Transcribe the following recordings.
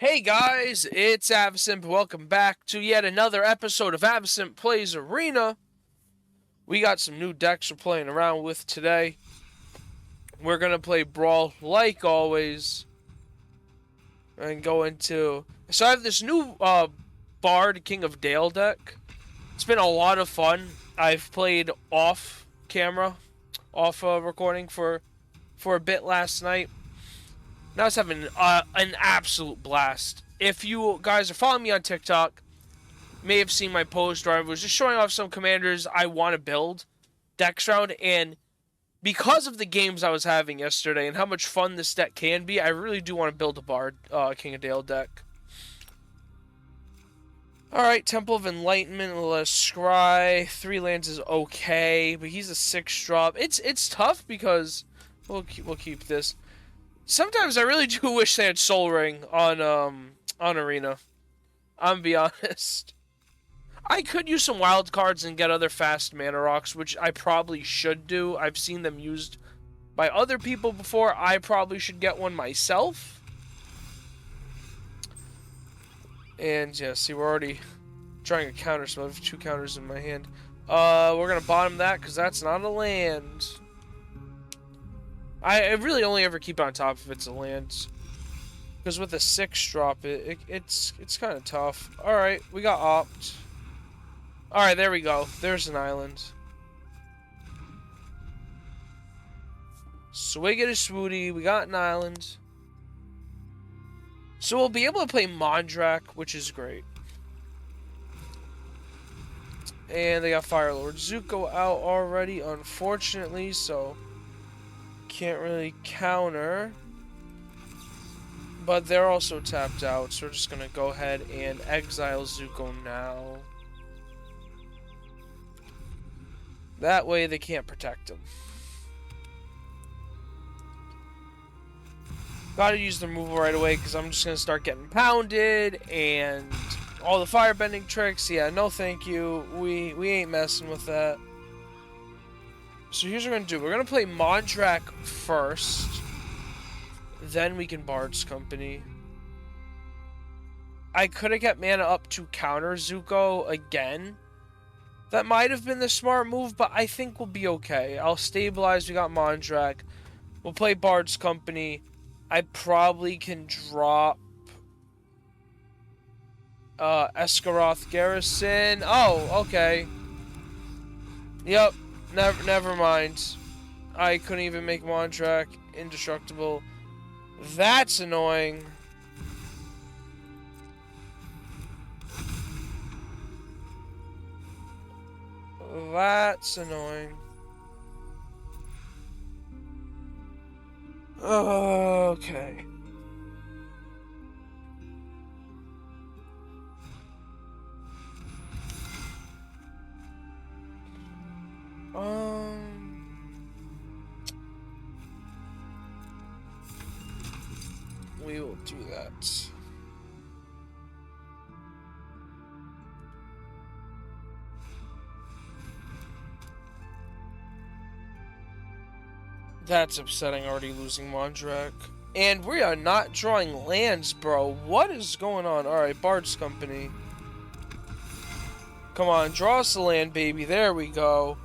Hey guys, it's Avacymp. Welcome back to yet another episode of Avacymp Plays Arena. We got some new decks we're playing around with today. We're gonna play Brawl like always, and go into. So I have this new Bard King of Dale deck. It's been a lot of fun. I've played off camera, off recording for a bit last night. Now I was having an absolute blast. If you guys are following me on TikTok, may have seen my post where I was just showing off some commanders I want to build decks around, and because of the games I was having yesterday and how much fun this deck can be, I really do want to build a Bard King of Dale deck. Alright, Temple of Enlightenment, Scry, 3 lands is okay, but he's a 6-drop. It's tough because we'll keep this. Sometimes I really do wish they had Soul Ring on Arena. I'm gonna be honest. I could use some wild cards and get other fast mana rocks, which I probably should do. I've seen them used by other people before. I probably should get one myself. And yeah, see, we're already trying to counter, so I have 2 counters in my hand. We're gonna bottom that because that's not a land. I really only ever keep it on top if it's a land. Because with a 6-drop, it's kind of tough. Alright, we got Opt. Alright, there we go. There's an island. Swiggity Swooty, we got an island. So we'll be able to play Mondrak, which is great. And they got Firelord Zuko out already, unfortunately, so can't really counter. But they're also tapped out, so we're just going to go ahead and exile Zuko now. That way they can't protect him. Gotta use the removal right away because I'm just going to start getting pounded and all the firebending tricks. Yeah, no thank you. We ain't messing with that. So here's what we're going to do. We're going to play Mondrak first. Then we can Bard's Company. I could have kept mana up to counter Zuko again. That might have been the smart move, but I think we'll be okay. I'll stabilize. We got Mondrak. We'll play Bard's Company. I probably can drop Escaroth Garrison. Oh, okay. Yep. Never mind. I couldn't even make Mondrak indestructible. That's annoying. That's annoying. Okay. We will do that. That's upsetting, already losing Mondrak. And we are not drawing lands, bro. What is going on? Alright, Bard's Company. Come on, draw us a land, baby. There we go.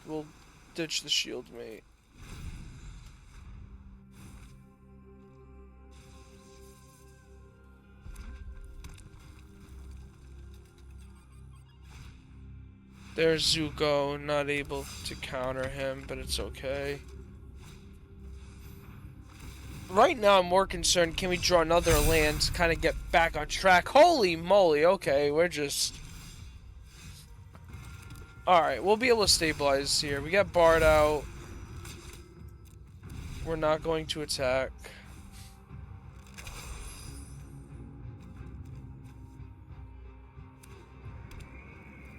We'll ditch the shield, mate. There's Zuko, not able to counter him, but it's okay. Right now, I'm more concerned, can we draw another land to kind of get back on track? Holy moly, okay, we're just... Alright, we'll be able to stabilize here. We got Bard out. We're not going to attack.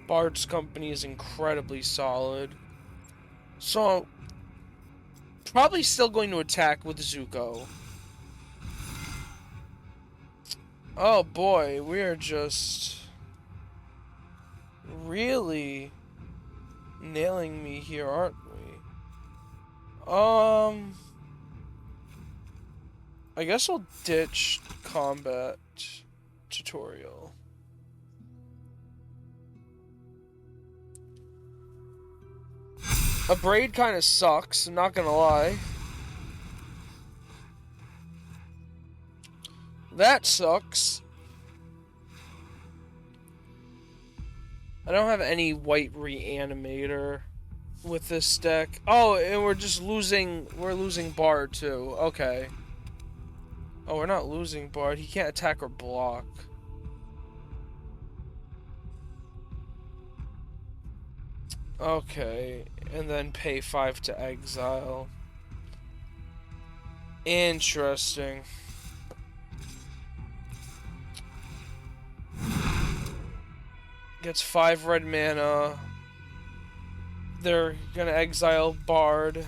Bard's Company is incredibly solid. So, probably still going to attack with Zuko. Oh boy, we are just really nailing me here, aren't we? I guess I'll ditch combat tutorial. A braid kind of sucks, I'm not gonna lie. That sucks. I don't have any white reanimator with this deck. Oh, and we're losing Bard too. Okay. Oh, we're not losing Bard. He can't attack or block. Okay, and then pay 5 to exile. Interesting. Gets 5 red mana. They're gonna exile Bard.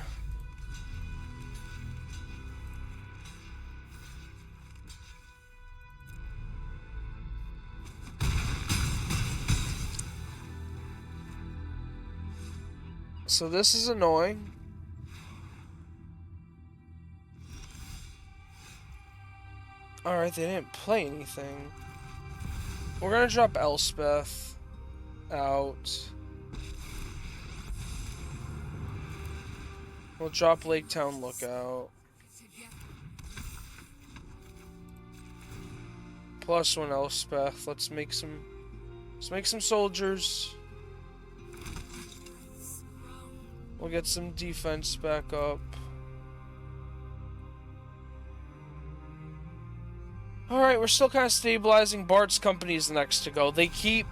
So this is annoying. Alright, they didn't play anything. We're gonna drop Elspeth out. We'll drop Lake Town Lookout. +1 Elspeth. Let's make some soldiers. We'll get some defense back up. Alright, we're still kind of stabilizing. Bard's Company is next to go. They keep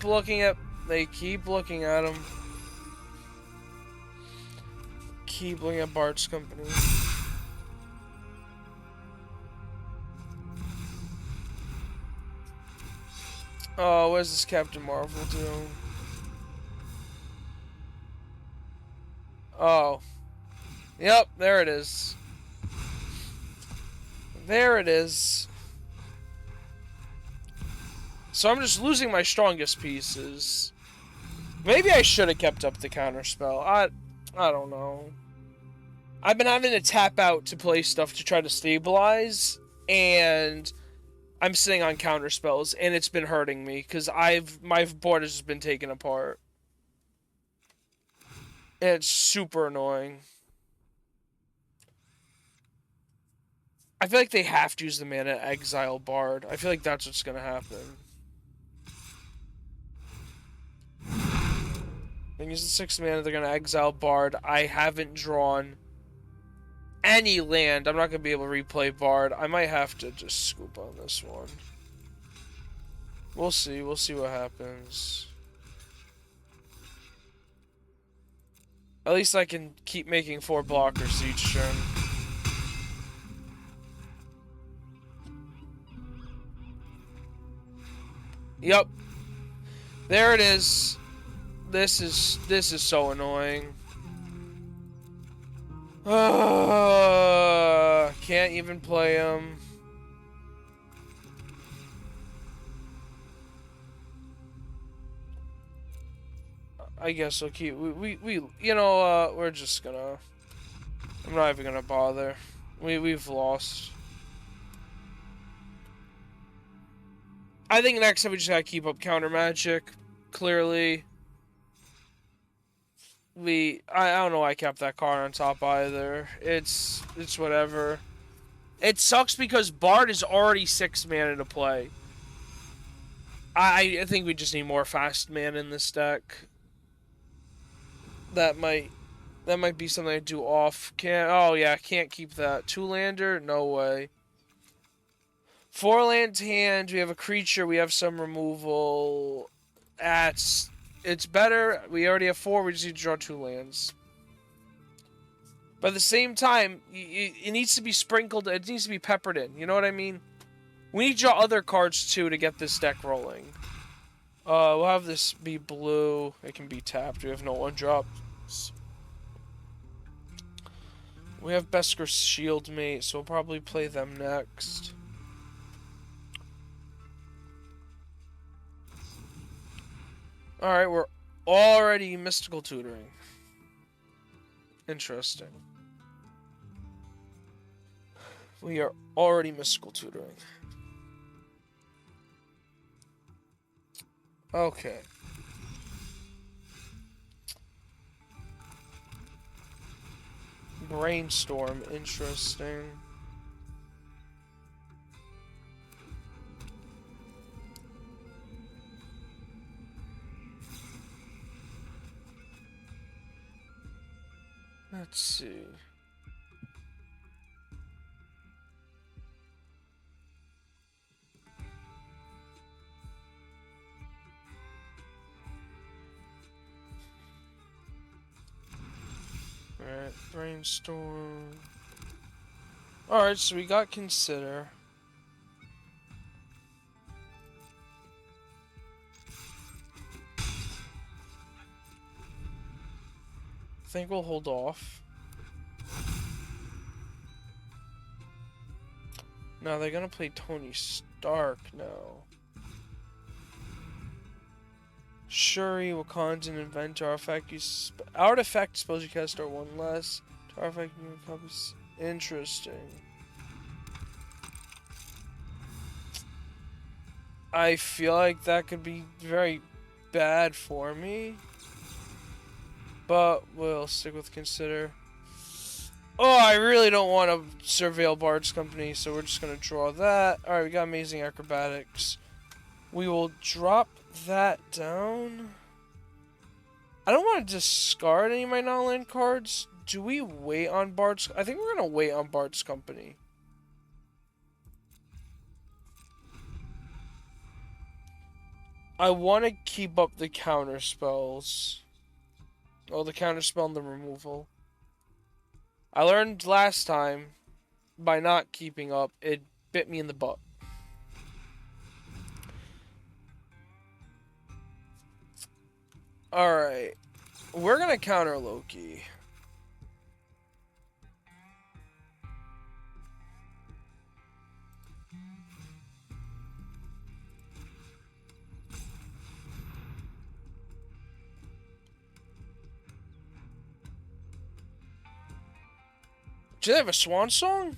looking at him. Keep looking at Bard's Company. Oh, what does this Captain Marvel do? Oh. Yep, there it is. There it is. So I'm just losing my strongest pieces. Maybe I should have kept up the counterspell. I don't know. I've been having to tap out to play stuff to try to stabilize, and I'm sitting on counterspells, and it's been hurting me because my board has just been taken apart. And it's super annoying. I feel like they have to use the mana to exile Bard. I feel like that's what's gonna happen. They use the 6 mana, they're gonna exile Bard. I haven't drawn any land. I'm not gonna be able to replay Bard. I might have to just scoop on this one. We'll see what happens. At least I can keep making 4 blockers each turn. Yep. There it is. This is so annoying. Can't even play him. I guess we'll keep we you know we're just gonna I'm not even gonna bother. We've lost. I think next time we just gotta keep up counter magic. Clearly. I don't know why I kept that card on top either. It's whatever. It sucks because Bard is already 6 mana to play. I think we just need more fast mana in this deck. That might be something I do off. Can't keep that. 2-lander? No way. 4-land hand, we have a creature, we have some removal. It's better. We already have 4, we just need to draw 2 lands. But at the same time, it needs to be sprinkled, it needs to be peppered in, you know what I mean? We need to draw other cards too to get this deck rolling. We'll have this be blue. It can be tapped. We have no 1-drops. We have Besker's Shield Mate, so we'll probably play them next. Alright, we're already Mystical Tutoring. Interesting. We are already mystical tutoring. Okay. Brainstorm, interesting. Let's see. Alright, brainstorm. Alright, so we got consider. I think we'll hold off. No, they're gonna play Tony Stark now. Shuri, Wakandan, Inventor, Artifact spells you cast are one less. Artifact you copies. Interesting. I feel like that could be very bad for me. But we'll stick with consider. Oh, I really don't want to surveil Bard's Company, so we're just going to draw that. Alright, we got Amazing Acrobatics. We will drop that down. I don't want to discard any of my non-land cards. Do we wait on Bard's... I think we're going to wait on Bard's Company. I want to keep up the counter spells. Oh, the counter spell and the removal. I learned last time, by not keeping up, it bit me in the butt. Alright. We're gonna counter Loki. Do they have a swan song?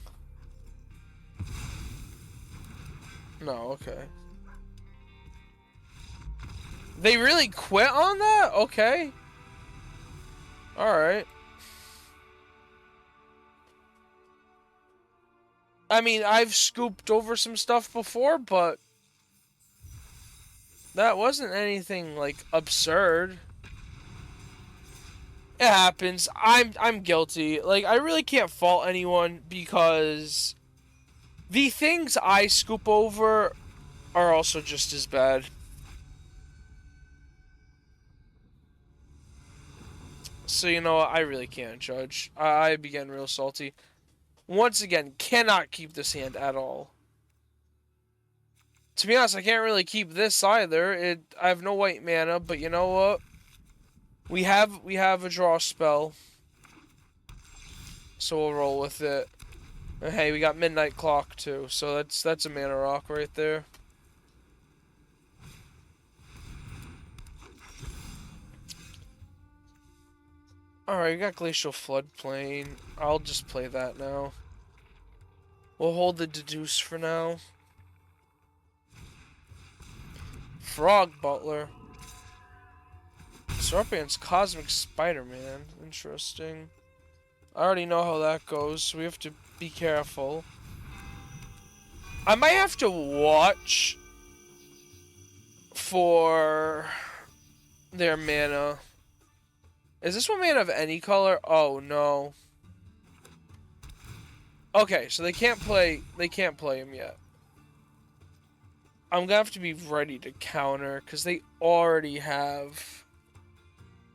No, okay. They really quit on that? Okay. Alright. I mean, I've scooped over some stuff before, but that wasn't anything, like, absurd. It happens. I'm guilty. Like, I really can't fault anyone because the things I scoop over are also just as bad. So, you know what? I really can't judge. I begin real salty. Once again, cannot keep this hand at all. To be honest, I can't really keep this either. I have no white mana, but you know what? We have a draw spell. So we'll roll with it. And hey, we got Midnight Clock too, so that's a mana rock right there. Alright, we got Glacial Floodplain. I'll just play that now. We'll hold the Deduce for now. Frog Butler. Scorpion's Cosmic Spider-Man. Interesting. I already know how that goes, so we have to be careful. I might have to watch for their mana. Is this one mana of any color? Oh no. Okay, so they can't play him yet. I'm gonna have to be ready to counter because they already have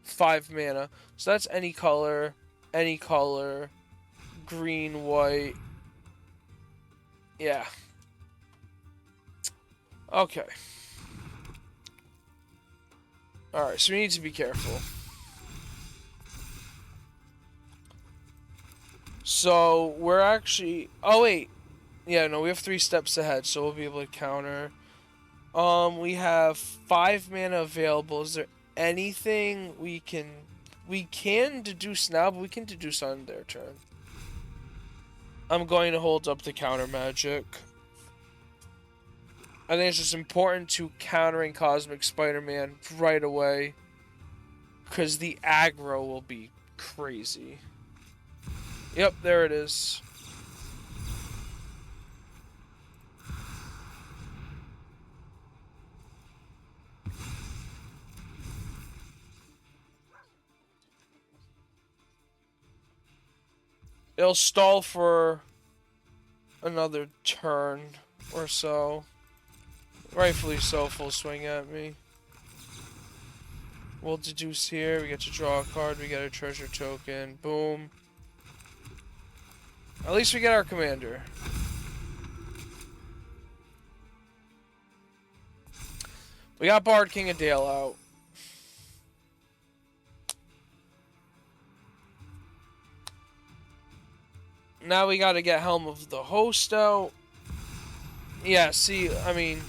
5 mana. So that's any color, green, white. Yeah. Okay. Alright, so we need to be careful. So, we're actually... Oh, wait. Yeah, no, we have 3 steps ahead, so we'll be able to counter. We have 5 mana available. Is there anything we can... We can deduce now, but we can deduce on their turn. I'm going to hold up the counter magic. I think it's just important to countering Cosmic Spider-Man right away. Because the aggro will be crazy. Yep, there it is. It'll stall for another turn or so. Rightfully so, full swing at me. We'll deduce here. We get to draw a card. We get a treasure token. Boom. At least we get our commander. We got Bard King of Dale out. Now we gotta get Helm of the Host out. Yeah, see, I mean,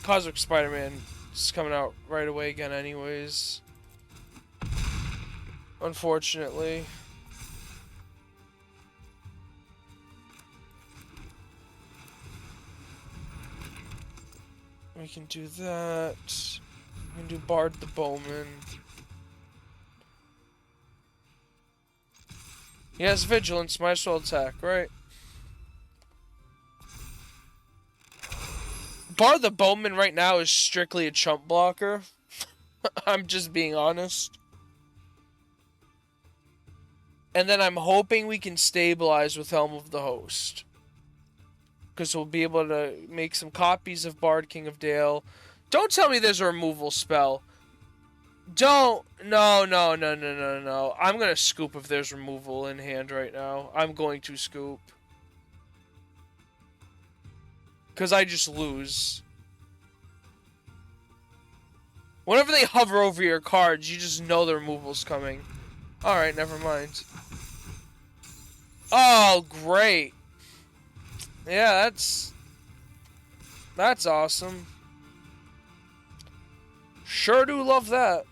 Cosmic Spider-Man is coming out right away again anyways. Unfortunately. We can do that. We can do Bard the Bowman. He has Vigilance, might as well attack, right? Bard the Bowman right now is strictly a chump blocker. I'm just being honest. And then I'm hoping we can stabilize with Helm of the Host. Because we'll be able to make some copies of Bard King of Dale. Don't tell me there's a removal spell. Don't. No. I'm going to scoop if there's removal in hand right now. I'm going to scoop. Because I just lose. Whenever they hover over your cards, you just know the removal's coming. Alright, never mind. Oh, great. Yeah, that's awesome. Sure do love that.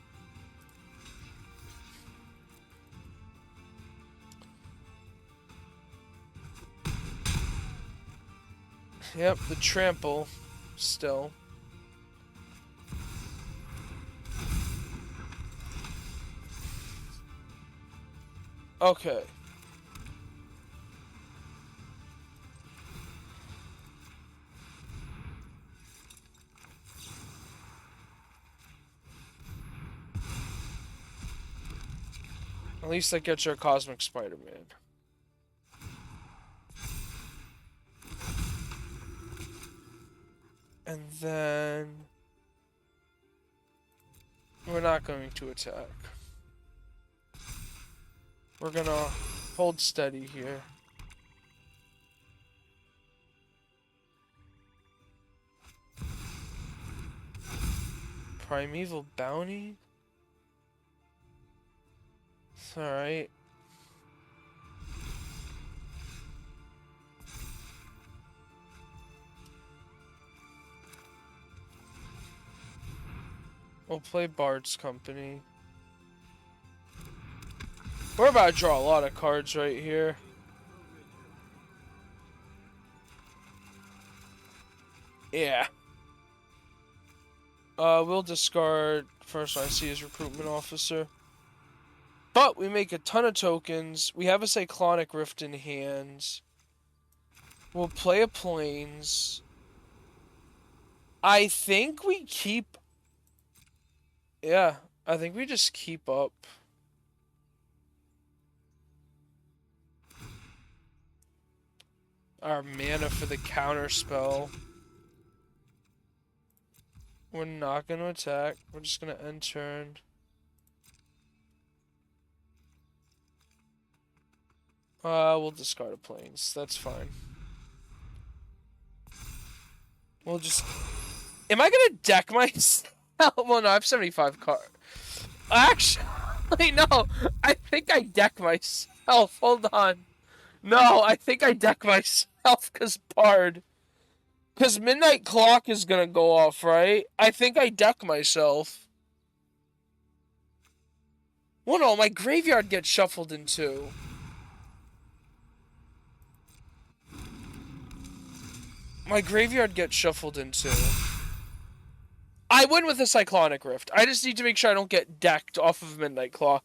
Yep, the trample still. Okay. At least that gets your Cosmic Spider-Man. And then we're not going to attack. We're gonna hold steady here. Primeval Bounty? It's alright. We'll play Bard's Company. We're about to draw a lot of cards right here. Yeah. We'll discard first one I see as Recruitment Officer. But we make a ton of tokens. We have a Cyclonic Rift in hand. We'll play a Plains. I think we keep... Yeah, I think we just keep up. Our mana for the counter spell. We're not going to attack. We're just going to end turn. We'll discard a Plains. That's fine. We'll just... Am I going to deck myself? Well, no, I have 75 cards. Actually, no. I think I deck myself. Hold on. No, I think I deck myself because Bard. Because Midnight Clock is going to go off, right? I think I deck myself. Well, no, my graveyard gets shuffled in two. My graveyard gets shuffled into. I win with a Cyclonic Rift. I just need to make sure I don't get decked off of Midnight Clock.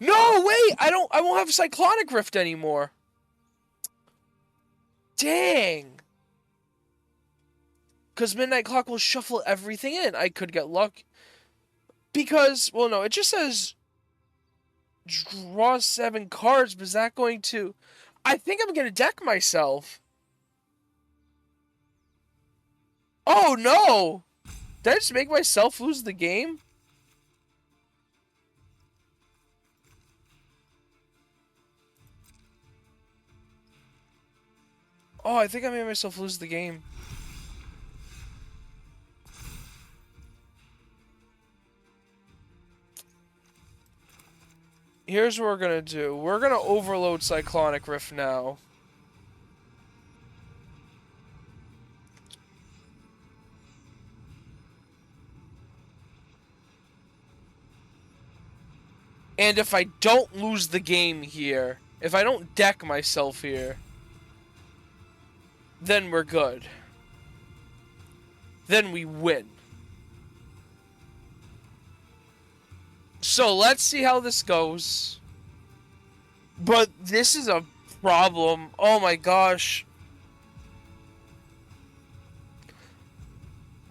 No, wait! I won't have a Cyclonic Rift anymore. Dang. Because Midnight Clock will shuffle everything in. I could get luck. Because, well, no, it just says draw 7 cards, but is that going to... I think I'm going to deck myself. Oh, no! Did I just make myself lose the game? Oh, I think I made myself lose the game. Here's what we're gonna do. We're gonna overload Cyclonic Rift now. And if I don't lose the game here, if I don't deck myself here, then we're good. Then we win. So let's see how this goes. But this is a problem. Oh my gosh.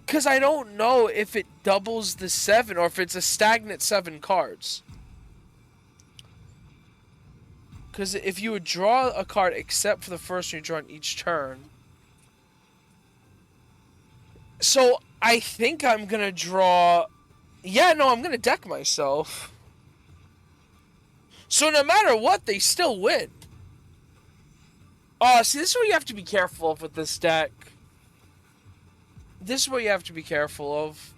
Because I don't know if it doubles the 7 or if it's a stagnant 7 cards. Because if you would draw a card except for the first one you draw on each turn. So I think I'm going to draw... Yeah, no, I'm going to deck myself. So no matter what, they still win. Oh, see, this is what you have to be careful of with this deck. This is what you have to be careful of.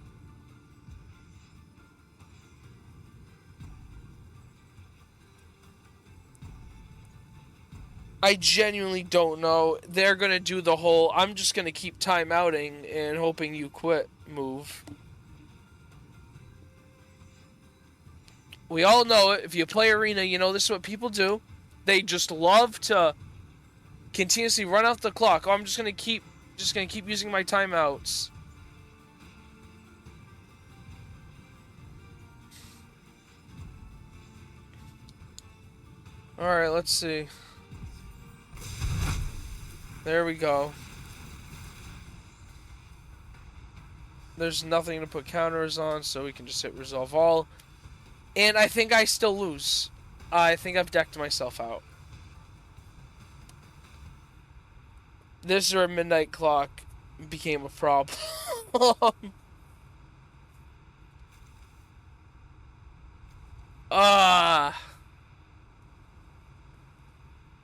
I genuinely don't know. They're going to do the whole, I'm just going to keep timeouting and hoping you quit move. We all know it. If you play Arena, you know this is what people do. They just love to continuously run out the clock. Oh, I'm just going to keep using my timeouts. All right, let's see. There we go. There's nothing to put counters on, so we can just hit resolve all. And I think I still lose. I think I've decked myself out. This is where Midnight Clock became a problem.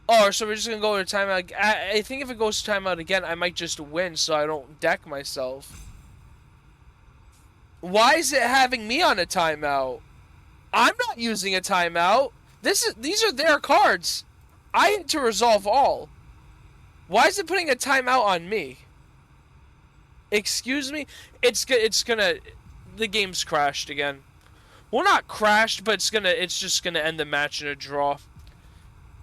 Oh, so we're just going to go to timeout. I think if it goes to timeout again, I might just win so I don't deck myself. Why is it having me on a timeout? I'm not using a timeout. These are their cards. I had to resolve all. Why is it putting a timeout on me? Excuse me? It's gonna... The game's crashed again. Well, not crashed, but it's just gonna end the match in a draw.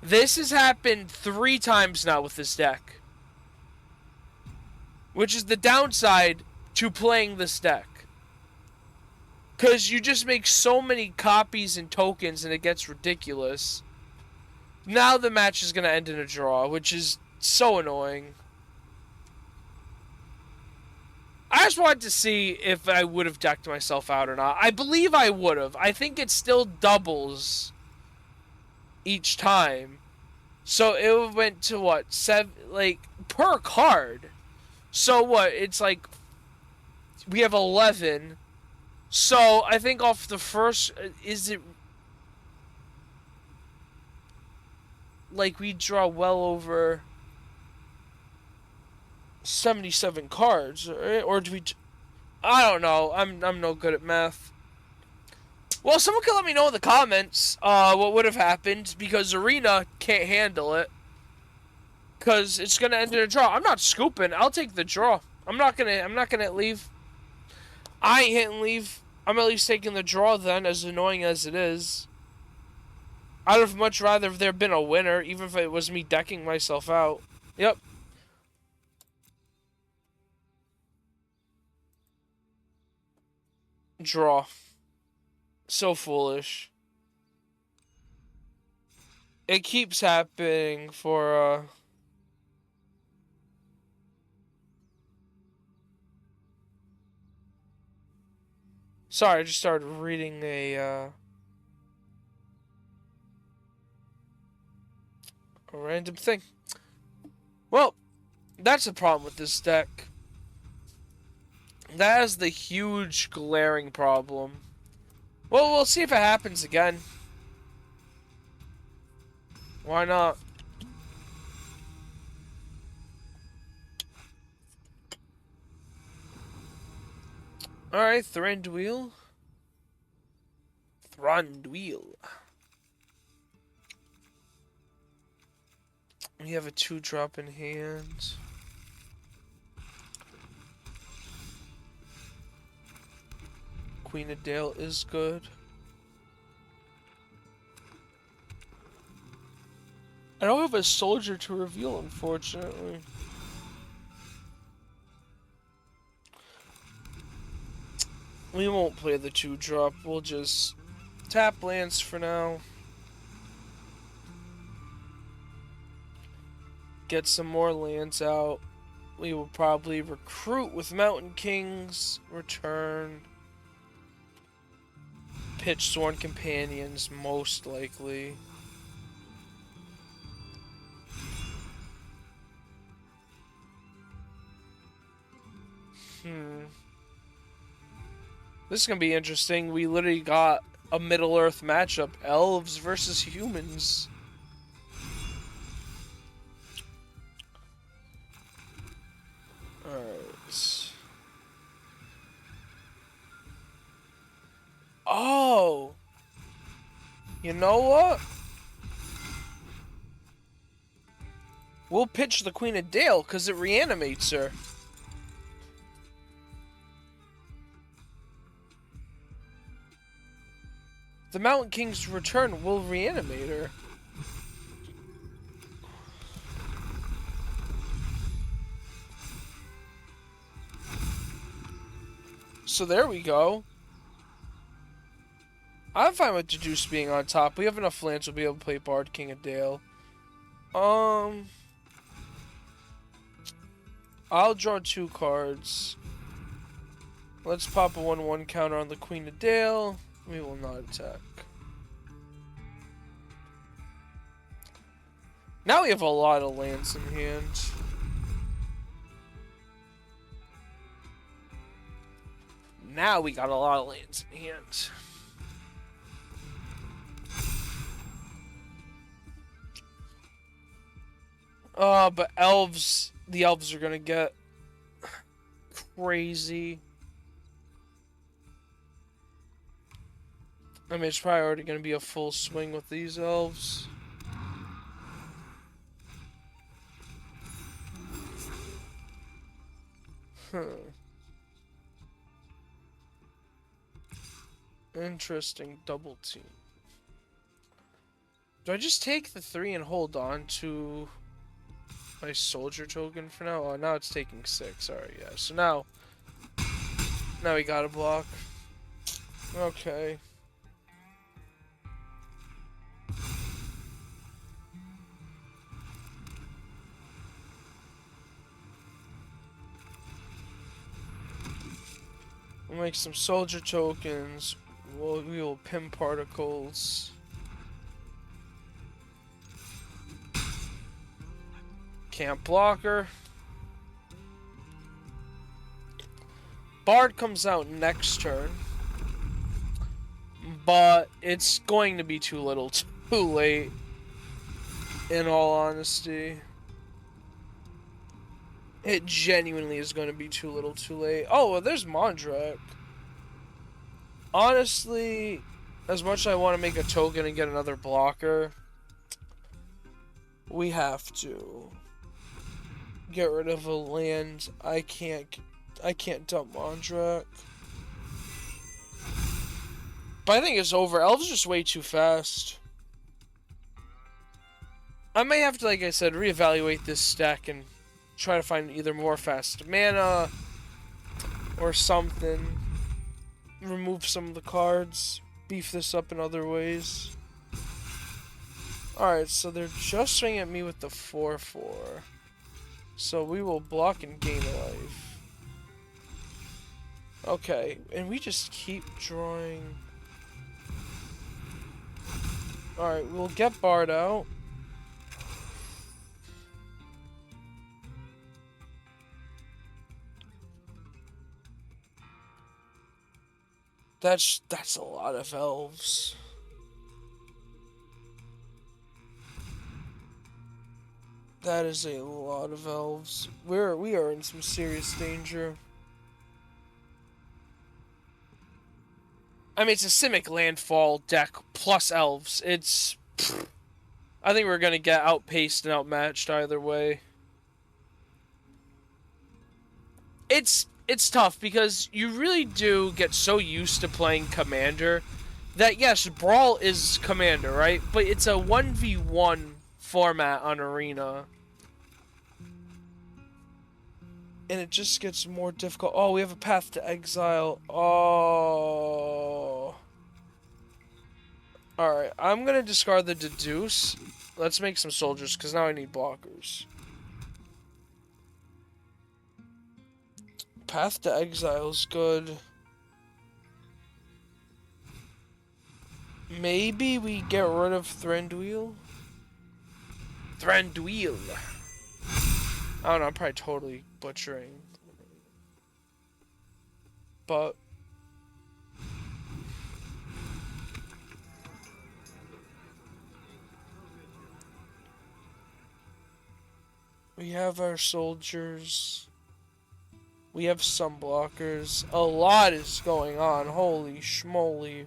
This has happened 3 times now with this deck. Which is the downside to playing this deck. Because you just make so many copies and tokens and it gets ridiculous. Now the match is going to end in a draw, which is so annoying. I just wanted to see if I would have decked myself out or not. I believe I would have. I think it still doubles each time. So it went to what? 7, like, per card. So what? It's like, we have 11. So I think off the first, is it like we draw well over 77 cards, right? Or do we? I don't know. I'm no good at math. Well, someone can let me know in the comments what would have happened, because Arena can't handle it. Because it's gonna end in a draw. I'm not scooping. I'll take the draw. I'm not gonna leave. I ain't hitting leave. I'm at least taking the draw then, as annoying as it is. I'd have much rather if there been a winner, even if it was me decking myself out. Yep. Draw. So foolish. It keeps happening for, Sorry, I just started reading a random thing. Well, that's the problem with this deck. That is the huge, glaring problem. Well, we'll see if it happens again. Why not? Alright, Thranduil. We have a 2-drop in hand. Queen of Dale is good. I don't have a soldier to reveal, unfortunately. We won't play the 2-drop. We'll just tap lands for now. Get some more lands out. We will probably recruit with Mountain Kings. Return. Pitch Sworn Companions, most likely. This is gonna be interesting. We literally got a Middle-earth matchup. Elves versus humans. Alright. Oh! You know what? We'll pitch the Queen of Dale, because it reanimates her. The Mountain King's return will reanimate her. So there we go. I'm fine with Deduce being on top. We have enough lands, we'll be able to play Bard, King of Dale. I'll draw 2 cards. Let's pop a 1/1 counter on the Queen of Dale. We will not attack. Now we have a lot of lands in hand. Now we got a lot of lands in hand. But elves, the elves are gonna get crazy. I mean, it's probably already gonna be a full swing with these elves. Interesting double team. Do I just take the 3 and hold on to my soldier token for now? Oh, now it's taking 6. Alright, yeah. So now we gotta block. Okay. We'll make some soldier tokens. We will pin particles. Camp blocker. Bard comes out next turn. But it's going to be too little too late. In all honesty. It genuinely is going to be too little too late. Oh, well, there's Mondrak. Honestly, as much as I want to make a token and get another blocker, we have to get rid of a land. I can't dump Mondrak. But I think it's over. Elves are just way too fast. I may have to, like I said, reevaluate this stack and try to find either more fast mana or something. remove some of the cards, beef this up in other ways. Alright, so they're just swinging at me with the 4/4. So we will block and gain life. Okay, and we just keep drawing. Alright, we'll get Bard out. That's a lot of elves. That is a lot of elves. We are in some serious danger. I mean, it's a Simic landfall deck plus elves. It's... I think we're gonna get outpaced and outmatched either way. It's tough because you really do get so used to playing Commander that, yes, Brawl is Commander, right? But it's a 1v1 format on Arena. And it just gets more difficult. Oh, we have a Path to Exile. Oh. Alright, I'm gonna discard the Deduce. Let's make some soldiers, because now I need blockers. Path to Exile is good. Maybe we get rid of Thranduil? Thranduil. I don't know, I'm probably totally butchering. But... we have our soldiers. We have some blockers. A lot is going on. Holy schmoly.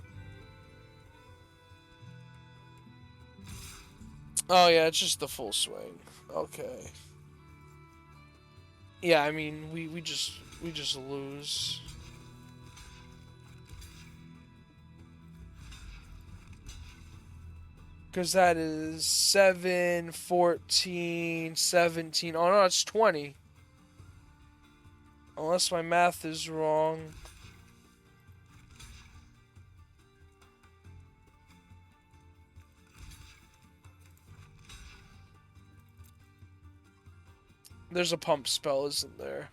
Oh yeah, it's just the full swing. Okay. Yeah, I mean, we just lose. Because that is 7, 14, 17. Oh no, it's 20. Unless my math is wrong. There's a pump spell, isn't there?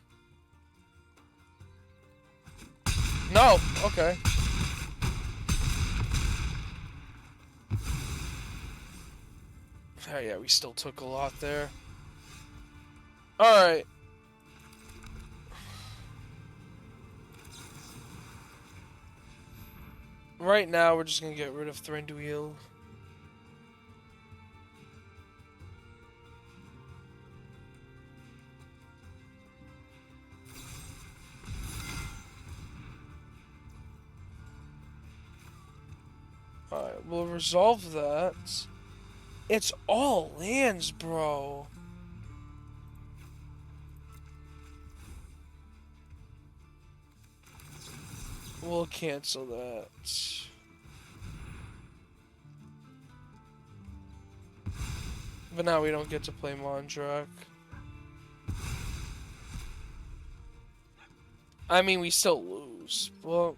No! Okay. Oh yeah, we still took a lot there. Alright. Right now, we're just gonna get rid of Thranduil. Alright, we'll resolve that. It's all lands, bro. We'll cancel that. But now we don't get to play Mondrak. I mean, we still lose. Well...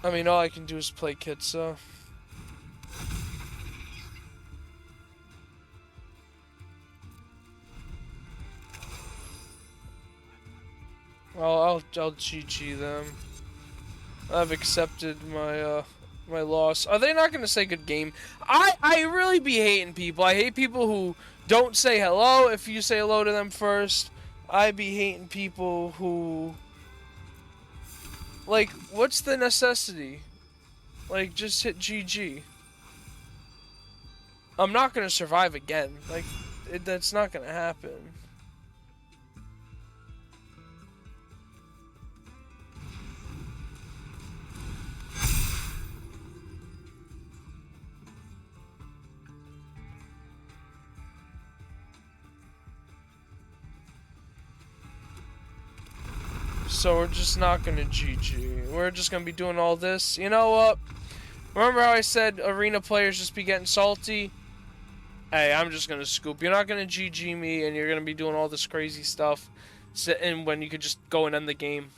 I mean, all I can do is play Kitsa. I'll GG them. I've accepted my my loss. Are they not gonna say good game? I really be hating people. I hate people who don't say hello if you say hello to them first. I be hating people who... like, what's the necessity? Like, just hit GG. I'm not gonna survive again. Like, that's not gonna happen. So we're just not gonna GG. We're just gonna be doing all this. You know what? Remember how I said arena players just be getting salty? Hey, I'm just gonna scoop. You're not gonna GG me, and you're gonna be doing all this crazy stuff, sitting when you could just go and end the game.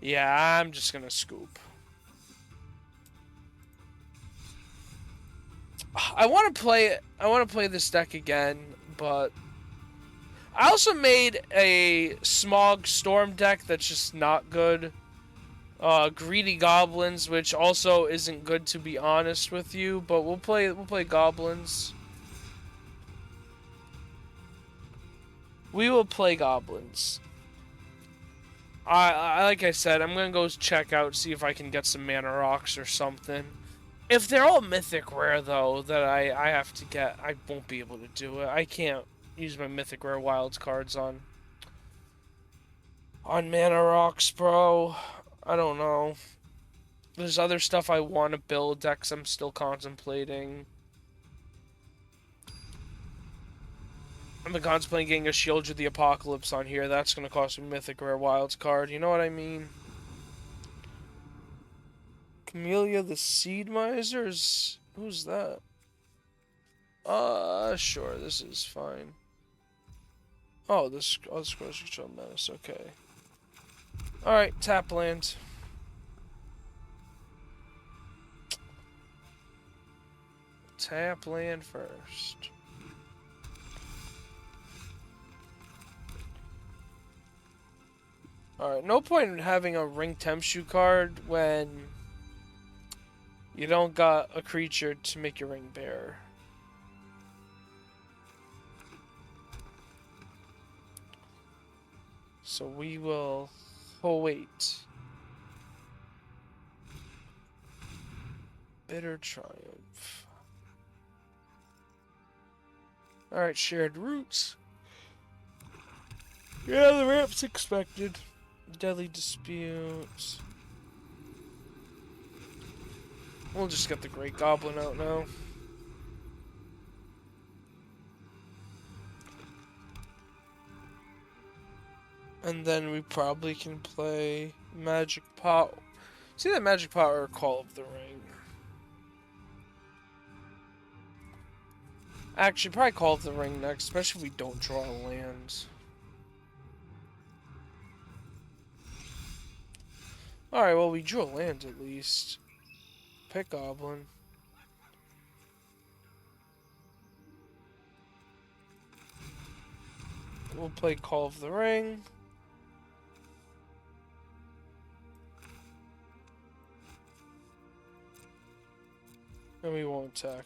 Yeah, I'm just gonna scoop. I want to play this deck again, but I also made a Smog Storm deck that's just not good. Greedy Goblins, which also isn't good to be honest with you, but we'll play Goblins. We will play Goblins. Like I said, I'm gonna go check out, see if I can get some mana rocks or something. If they're all mythic rare though, that I have to get, I won't be able to do it. I can't use my mythic rare wilds cards on mana rocks, bro. I don't know. There's other stuff I want to build, decks I'm still contemplating. I've been contemplating getting a Shield of the Apocalypse on here. That's going to cost a Mythic Rare Wilds card. You know what I mean? Camellia the Seed Misers? Who's that? Sure. This is fine. Oh, this scrolls control menace. Okay. Alright, tap land. Tap land first. Alright, no point in having a Ring Tempshu card when you don't got a creature to make your Ring Bearer. So we will wait. Bitter Triumph. Alright, Shared Roots. Yeah, the ramp's expected. Deadly Dispute. We'll just get the Great Goblin out now. And then we probably can play Magic Pot. See that Magic Pot or Call of the Ring. Actually, probably Call of the Ring next, especially if we don't draw lands. Alright, well, we drew a land at least. Pick Goblin. We'll play Call of the Ring. And we won't attack.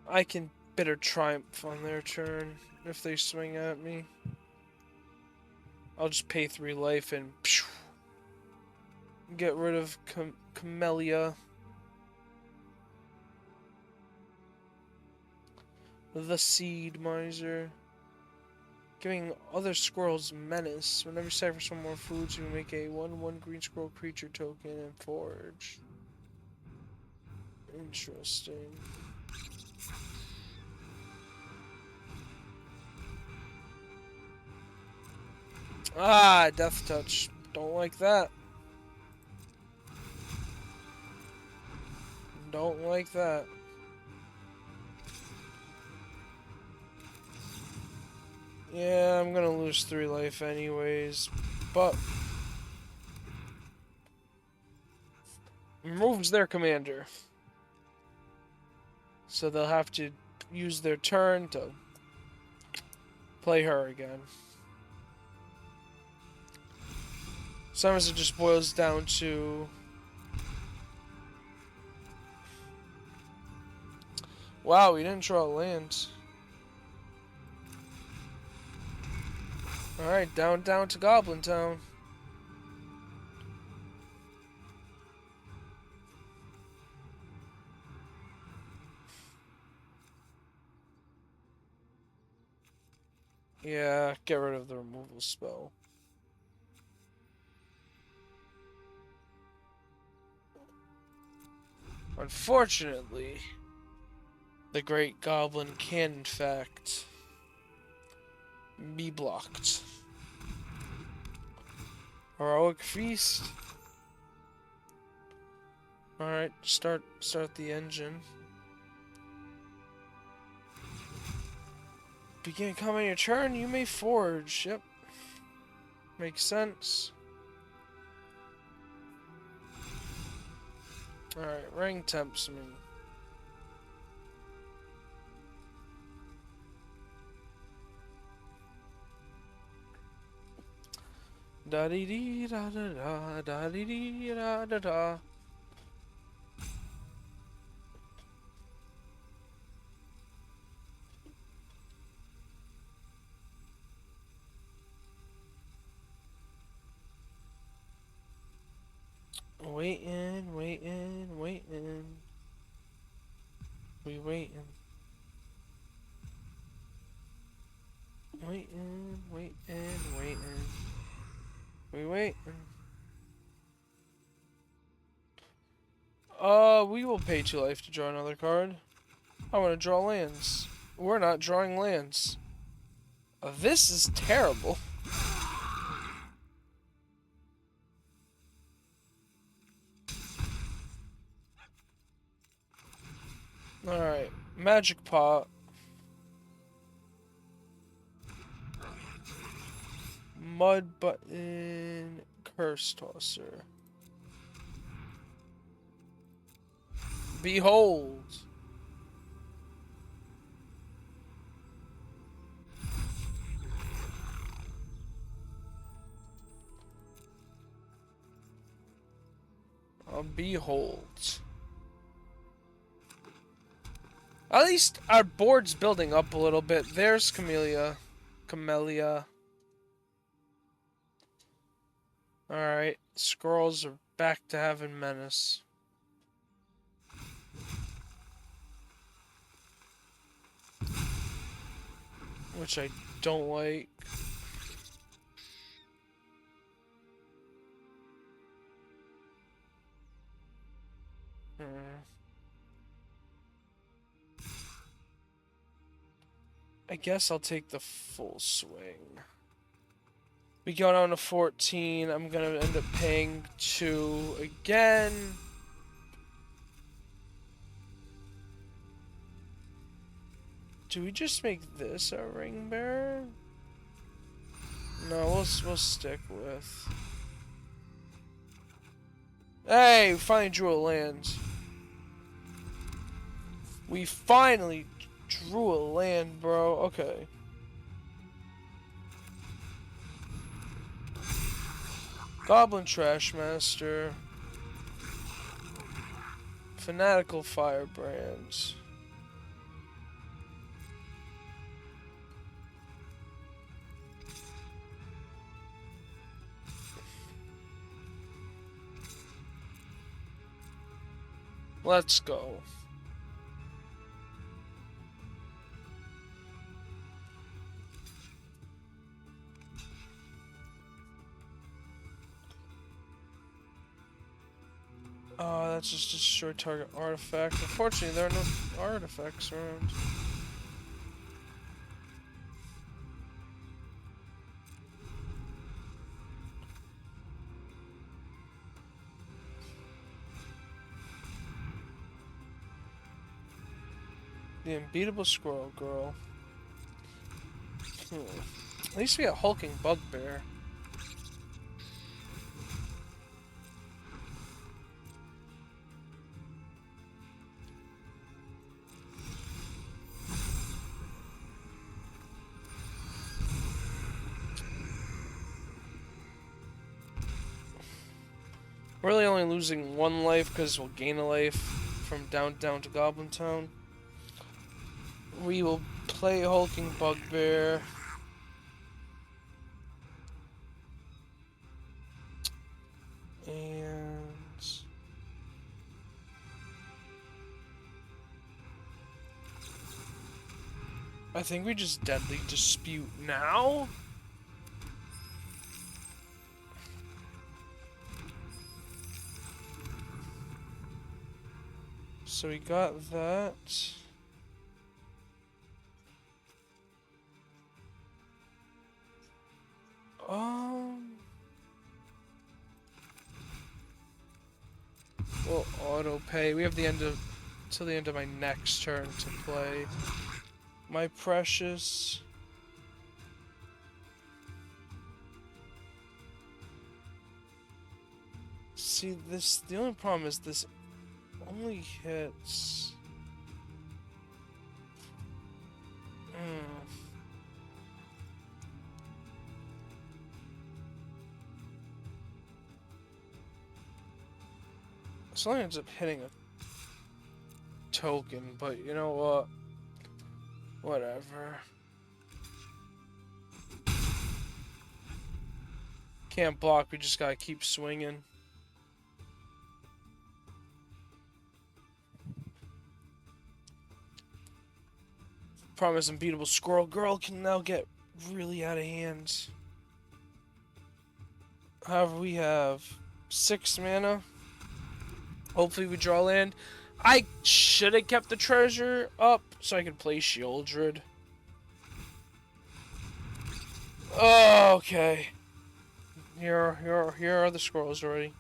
I can Bitter Triumph on their turn if they swing at me. I'll just pay 3 life and get rid of Camellia. The Seed Miser. Giving other squirrels menace. Whenever you sacrifice one more foods, you make a 1/1 green squirrel creature token and forge. Interesting. Ah, Death Touch. Don't like that. Don't like that. Yeah, I'm gonna lose 3 life anyways, but removes their commander. So they'll have to use their turn to play her again. Sometimes it just boils down to... Wow, we didn't draw land. Alright, down to Goblin Town. Yeah, get rid of the removal spell. Unfortunately, the Great Goblin can, in fact, be blocked. Heroic feast. Alright, start the engine. Begin coming your turn, you may forge. Yep. Makes sense. Alright, ring tempts me. Da dee dee da da da da dee dee da da da. Waiting, waiting, waiting. We waiting. Waiting, waiting, waiting. We waiting. We will pay 2 life to draw another card. I want to draw lands. We're not drawing lands. This is terrible. Alright, Magic Pot. Mud Button, Curse Tosser. Behold. Behold. At least our board's building up a little bit. There's Camellia. Alright, scrolls are back to having menace. Which I don't like. I guess I'll take the full swing. We go down to 14. I'm gonna end up paying 2 again. Do we just make this a ring bearer? No, we'll stick with. Hey, we finally drew a land. We finally drew a land, bro. Okay. Goblin Trash Master. Fanatical Firebrand. Let's go. That's just destroy target artifact. Unfortunately, there are no artifacts around. The unbeatable squirrel girl. At least we got hulking bugbear. Really only losing 1 life because we'll gain a life from down to Goblin Town. We will play hulking bugbear. And I think we just deadly dispute now. So we got that. auto pay. We have the end of till the end of my next turn to play. My precious. See, the only problem is this only hits. So it ends up hitting a token, but you know what? Whatever. Can't block, we just gotta keep swinging. Problem is, Unbeatable Squirrel Girl can now get really out of hand. However, we have 6 mana. Hopefully we draw land. I should have kept the treasure up so I could play Shieldred. Oh, okay. Here are the squirrels already.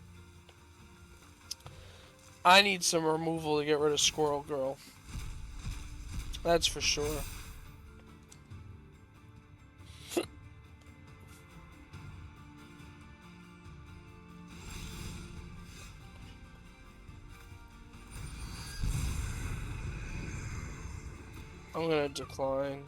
I need some removal to get rid of Squirrel Girl. That's for sure. I'm gonna decline.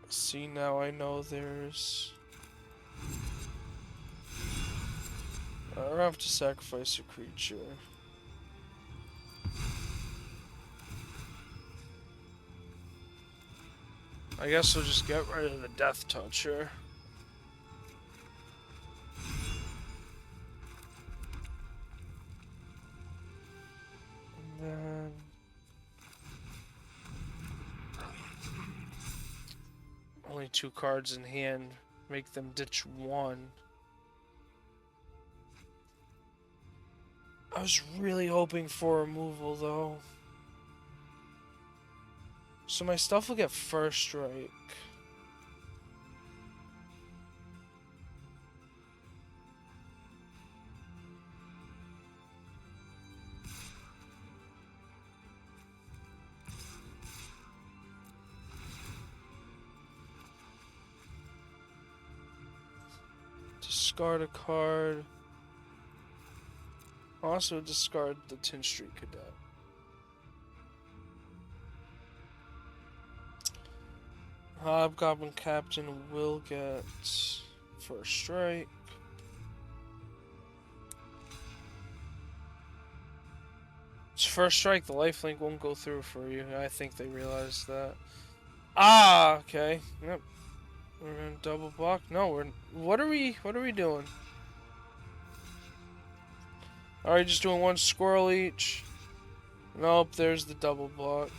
See, now I know there's... I don't have to sacrifice a creature. I guess we'll just get rid of the Death Toucher. And then... only 2 cards in hand. Make them ditch 1. I was really hoping for removal, though. So my stuff will get first strike. Discard a card. Also discard the Tin Street Cadet. Hobgoblin Captain will get first strike. It's first strike, the lifelink won't go through for you. I think they realized that. Ah, okay. Yep. We're gonna double block. No, we're... What are we doing? Are we just doing 1 squirrel each? Nope, there's the double block.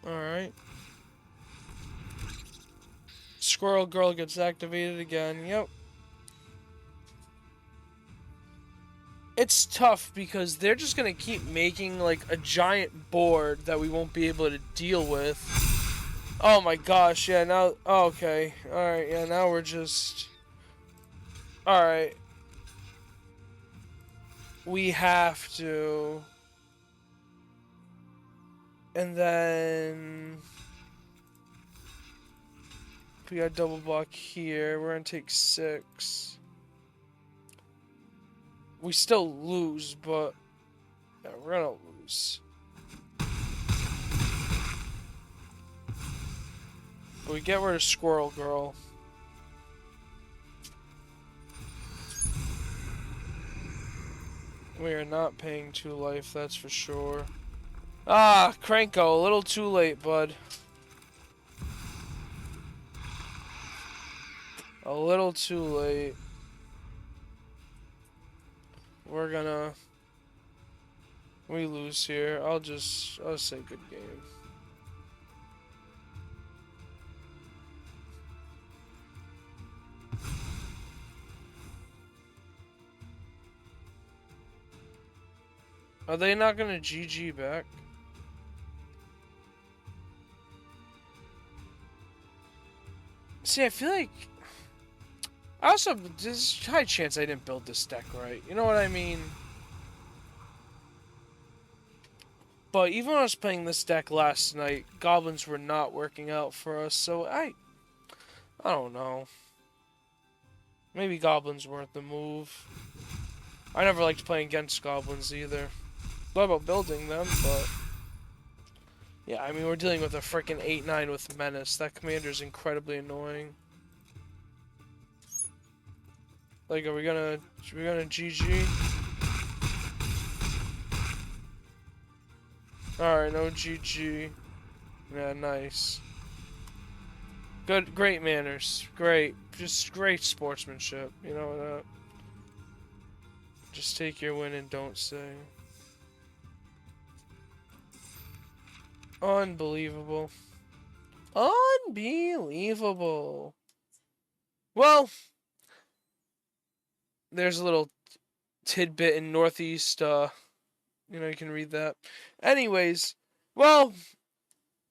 Alright. Squirrel Girl gets activated again. Yep. It's tough because they're just gonna keep making like a giant board that we won't be able to deal with. Oh my gosh, yeah, now... Oh, okay. Alright, yeah, now we're just... Alright. We have to... And then... If we got double block here, we're gonna take 6. We still lose, but... Yeah, we're gonna lose. But we get rid of Squirrel Girl. We are not paying 2 life, that's for sure. Ah, Cranko, a little too late, bud. A little too late. We're gonna... We lose here. I'll say good game. Are they not gonna GG back? See, I feel like... Also, there's a high chance I didn't build this deck right. You know what I mean? But even when I was playing this deck last night, goblins were not working out for us, so I don't know. Maybe goblins weren't the move. I never liked playing against goblins either. Thought about building them, but... Yeah, I mean, we're dealing with a freaking 8-9 with Menace. That commander's incredibly annoying. Like, are we gonna GG? Alright, no GG. Yeah, nice. Good, great manners. Great. Just great sportsmanship. You know that. Just take your win and don't say. Unbelievable. Unbelievable. Well, there's a little tidbit in Northeast, you can read that. Anyways, well,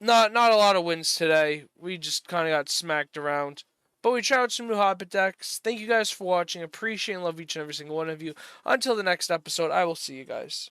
not a lot of wins today. We just kind of got smacked around. But we tried out some new Hobbit decks. Thank you guys for watching. Appreciate and love each and every single one of you. Until the next episode, I will see you guys.